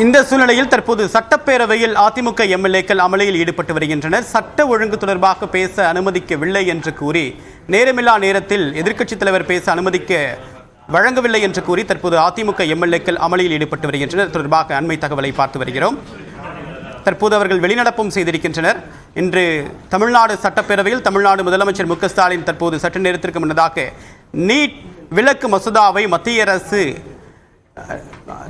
இந்த சூழ்நிலையில் தற்போது சட்டப்பேரவையில் அதிமுக எம்எல்ஏக்கள் அமளியில் ஈடுபட்டு வருகின்றனர். சட்ட ஒழுங்கு தொடர்பாக பேச அனுமதிக்கவில்லை என்று கூறி நேரமில்லா நேரத்தில் எதிர்க்கட்சித் தலைவர் பேச அனுமதிக்க வழங்கவில்லை என்று கூறி தற்போது அதிமுக எம்எல்ஏக்கள் அமளியில் ஈடுபட்டு வருகின்றனர். தொடர்பாக அண்மை தகவலை பார்த்து வருகிறோம். தற்போது அவர்கள் வெளிநடப்பும் செய்திருக்கின்றனர். இன்று தமிழ்நாடு சட்டப்பேரவையில் தமிழ்நாடு முதலமைச்சர் மு க ஸ்டாலின் தற்போது சற்று நேரத்திற்கு முன்னதாக நீட் விலக்கு மசோதாவை மத்திய அரசு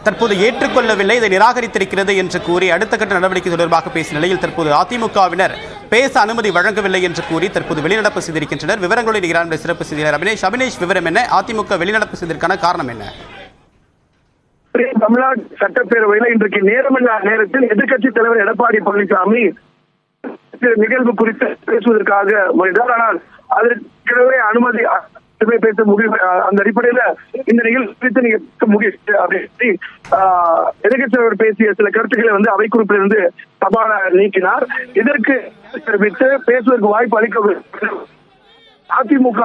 தற்போது ஏற்றுக்கொள்ளவில்லை, இதை நிராகரித்திருக்கிறது என்று கூறி அடுத்த கட்ட நடவடிக்கை தொடர்பாக பேசிய நிலையில் தற்போது அதிமுகவினர் பேச அனுமதி வழங்கவில்லை என்று கூறி தற்போது வெளிநடப்பு செய்திருக்கின்றனர். விவரங்களோடு நிகழ்ச்சி சிறப்பு செய்தியாளர் அபினேஷ், விவரம் என்ன? அதிமுக வெளிநடப்பு செய்ததற்கான காரணம் என்ன? தமிழ்நாடு சட்டப்பேரவையில் இன்றைக்கு நேரமில்லா நேரத்தில் எதிர்க்கட்சித் தலைவர் எடப்பாடி பழனிசாமி நிகழ்வு குறித்து பேசுவதற்காக முயன்றார். ஆனால் அதற்கெனவே அனுமதி பேச முடியும். அந்த அடிப்படையில இந்த நிகழ்ச்சி குறித்து நீங்க முடியும் அப்படின்னு எதிர்க்கட்சி தலைவர் பேசிய சில கருத்துக்களை அவை குறிப்பிலிருந்து சபாநாயகர் நீக்கினார். இதற்கு தெரிவித்து பேசுவதற்கு வாய்ப்பு அளிக்க அதிமுக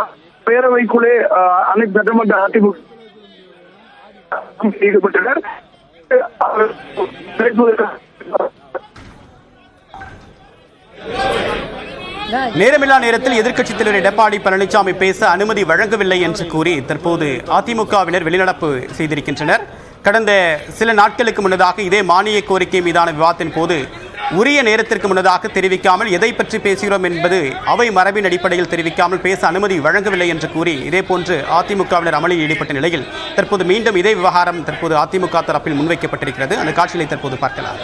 பேரவைக்குள்ளே அனைத்து சட்டமன்ற அதிமுக ஈடுபட்டனர். நேரமில்லா நேரத்தில் எதிர்க்கட்சித் தலைவர் எடப்பாடி பழனிசாமி பேச அனுமதி வழங்கவில்லை என்று கூறி தற்போது அதிமுகவினர் வெளிநடப்பு செய்திருக்கின்றனர். கடந்த சில நாட்களுக்கு முன்னதாக இதே மானிய கோரிக்கை மீதான விவாதத்தின் போது உரிய நேரத்திற்கு முன்னதாக தெரிவிக்காமல் எதை பற்றி பேசுகிறோம் என்பது அவை மரபின் அடிப்படையில் தெரிவிக்காமல் பேச அனுமதி வழங்கவில்லை என்று கூறி இதேபோன்று அதிமுகவினர் அமளியில் ஈடுபட்ட நிலையில் தற்போது மீண்டும் இதே விவகாரம் தற்போது அதிமுக தரப்பில் முன்வைக்கப்பட்டிருக்கிறது. அந்த காட்சிகளை தற்போது பார்க்கலாம்.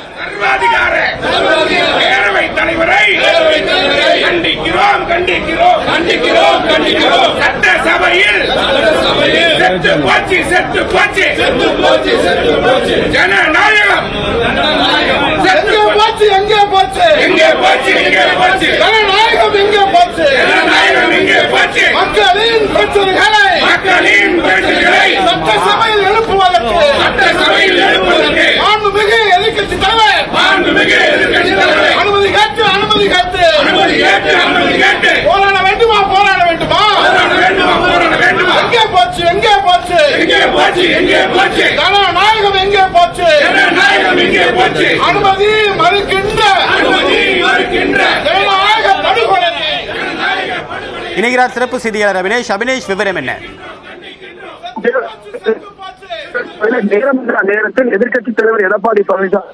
எங்கே போச்சு எங்கே போச்சு எங்கே போச்சு ஜனநாயகம் எங்கே போச்சு ஜனநாயகம் எங்கே போச்சு மக்களின் பிரச்சனைகளை சட்டசபையில் எழுப்புவதற்கு மாண்புமிகு எதிர்க்கட்சி தலைவர் அனுமதி கேட்டு போராட வேண்டுமா எங்கே போச்சு ஜனநாயகம் எங்கே போச்சு அனுமதி மறுக்கின்ற ஜனநாயக படுகொலை. இணைகிறார் சிறப்பு செய்தியாளர் அபினேஷ், விவரம் என்ன? நேரத்தில் எதிர்க்கட்சித் தலைவர் எடப்பாடி பழனிசாமி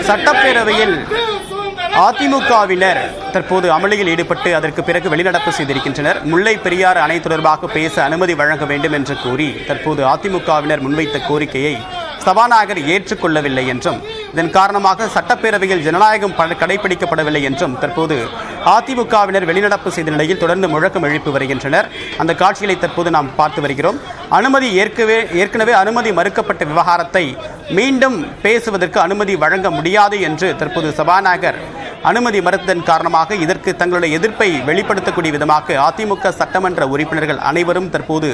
சட்டப்பேரவையில் அதிமுகவினர் தற்போது அமளியில் ஈடுபட்டு அதற்கு பிறகு வெளிநடப்பு செய்திருக்கின்றனர். முல்லை பெரியாறு அணை தொடர்பாக பேச அனுமதி வழங்க வேண்டும் என்று கூறி தற்போது அதிமுகவினர் முன்வைத்த கோரிக்கையை சபாநாயகர் ஏற்றுக்கொள்ளவில்லை என்றும் இதன் காரணமாக சட்டப்பேரவையில் ஜனநாயகம் கடைபிடிக்கப்படவில்லை என்றும் தற்போது அதிமுகவினர் வெளிநடப்பு செய்த நிலையில் தொடர்ந்து முழக்கம் எழுப்பி வருகின்றனர். அந்த காட்சிகளை தற்போது நாம் பார்த்து வருகிறோம். ஏற்கனவே அனுமதி மறுக்கப்பட்ட விவகாரத்தை மீண்டும் பேசுவதற்கு அனுமதி வழங்க முடியாது என்று தற்போது சபாநாயகர் அனுமதி மறுத்ததன் காரணமாக இதற்கு தங்களுடைய எதிர்ப்பை வெளிப்படுத்தக்கூடிய விதமாக அதிமுக சட்டமன்ற உறுப்பினர்கள் அனைவரும் தற்போது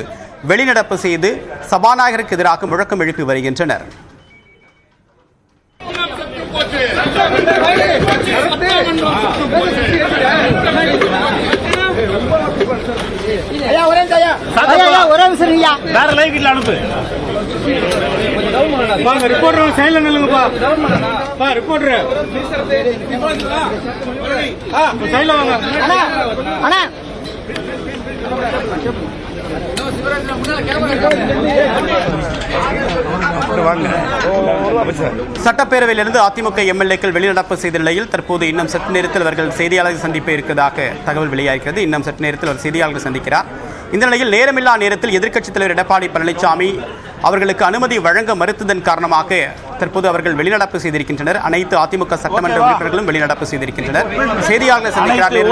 வெளிநடப்பு செய்து சபாநாயகருக்கு எதிராக முழக்கம் எழுப்பி வருகின்றனர். சட்டப்பேரவையிலிருந்து அதிமுக எம்எல்ஏக்கள் வெளிநடப்பு செய்த நிலையில் தற்போது இன்னும் சற்று நேரத்தில் அவர்கள் செய்தியாளர்கள் சந்திப்பு இருப்பதாக தகவல் வெளியாகிறது. இன்னும் சற்று நேரத்தில் அவர் செய்தியாளர்கள் சந்திக்கிறார். இந்த நிலையில் நேரமில்லா நேரத்தில் எதிர்க்கட்சித் தலைவர் எடப்பாடி பழனிசாமி அவர்களுக்கு அனுமதி வழங்க மறுத்ததன் காரணமாக தற்போது அவர்கள் வெளிநடப்பு செய்திருக்கின்றனர். அனைத்து அதிமுக சட்டமன்ற உறுப்பினர்களும் வெளிநடப்பு செய்திருக்கின்றனர். செய்தியாளர்கள் சந்திக்கிறார்கள்.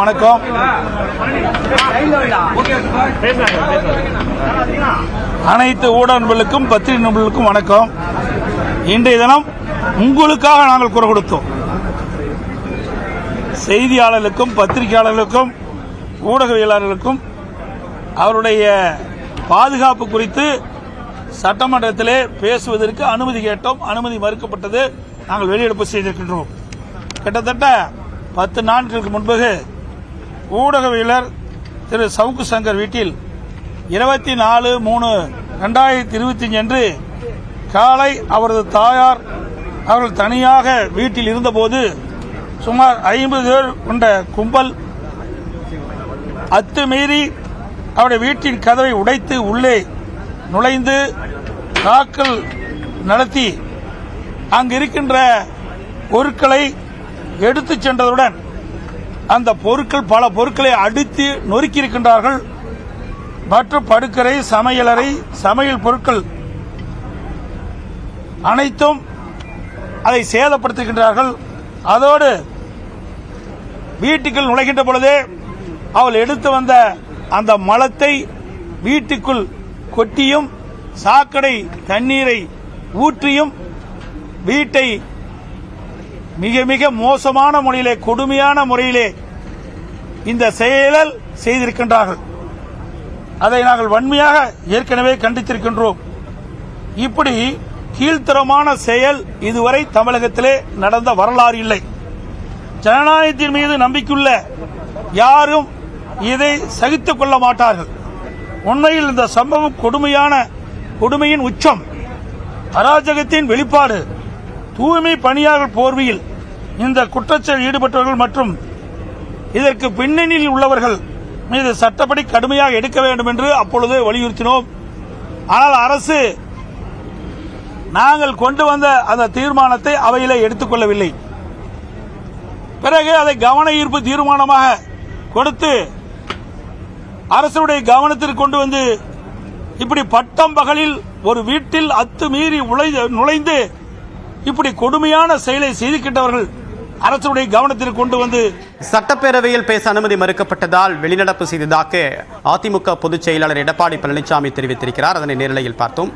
வணக்கம். அனைத்து ஊடகங்களுக்கும் பத்திரிகை நண்பர்களுக்கும் வணக்கம். இன்றைய தினம் உங்களுக்காக நாங்கள் குரல் கொடுத்தோம். செய்தியாளர்களுக்கும் பத்திரிகையாளர்களுக்கும் ஊடகவியலாளர்களுக்கும் அவருடைய பாதுகாப்பு குறித்து சட்டமன்றத்திலே பேசுவதற்கு அனுமதி கேட்டோம். அனுமதி மறுக்கப்பட்டது. நாங்கள் வெளியெடுப்பு செய்திருக்கின்றோம். கிட்டத்தட்ட 10 நாட்களுக்கு முன்பு ஊடகவியலர் திரு சவுக்கு சங்கர் வீட்டில் 24/3/2025 அன்று காலை அவரது தாயார் அவர்கள் தனியாக வீட்டில் இருந்தபோது சுமார் 50 பேர் கொண்ட கும்பல் அத்துமீறி அவருடைய வீட்டின் கதவை உடைத்து உள்ளே நுழைந்து தாக்கல் நடத்தி அங்கு இருக்கின்ற பொருட்களை எடுத்துச் சென்றதுடன் அந்த பொருட்கள் பல பொருட்களை அடித்து நொறுக்கியிருக்கின்றார்கள். மற்றும் படுக்கரை, சமையலறை, சமையல் பொருட்கள் அனைத்தும் அதை சேதப்படுத்துகின்றார்கள். அதோடு வீட்டுக்குள் நுழைகின்ற பொழுதே அவள் எடுத்து வந்த அந்த மலத்தை வீட்டுக்குள் கொட்டியும் சாக்கடை தண்ணீரை ஊற்றியும் வீட்டை மிக மிக மோசமான முறையிலே, கொடுமையான முறையிலே இந்த செயல் செய்திருக்கின்றார்கள். அதை நாங்கள் வன்மையாக ஏற்கனவே கண்டித்திருக்கின்றோம். இப்படி கீழ்த்தரமான செயல் இதுவரை தமிழகத்திலே நடந்த வரலாறு இல்லை. ஜனநாயகத்தின் மீது நம்பிக்கையுள்ள யாரும் இதை சகித்துக் கொள்ள மாட்டார்கள். உண்மையில் இந்த சம்பவம் கொடுமையின் உச்சம், அராஜகத்தின் வெளிப்பாடு. தூய்மை பணியாளர் போர்வையில் இந்த குற்றச்செயல் ஈடுபட்டவர்கள் மற்றும் இதற்கு பின்னணியில் உள்ளவர்கள் மீது சட்டப்படி கடுமையாக எடுக்க வேண்டும் என்று அப்பொழுது வலியுறுத்தினோம். ஆனால் அரசு நாங்கள் கொண்டு வந்த அந்த தீர்மானத்தை அவையிலே எடுத்துக்கொள்ளவில்லை. பிறகு அதை கவன ஈர்ப்பு தீர்மானமாக கொடுத்து அரசுடைய கவனத்திற்கு கொண்டு வந்து இப்படி பட்டம் பகலில் ஒரு வீட்டில் அத்துமீறி நுழைந்து இப்படி கொடுமையான செயலை செய்திருக்கின்றவர்கள் அரசுடைய கவனத்திற்கு கொண்டு வந்து சட்டப்பேரவையில் பேச அனுமதி மறுக்கப்பட்டதால் வெளிநடப்பு செய்ததாக அதிமுக பொதுச் செயலாளர் எடப்பாடி பழனிசாமி தெரிவித்திருக்கிறார். அதனை நேரலையில் பார்த்தோம்.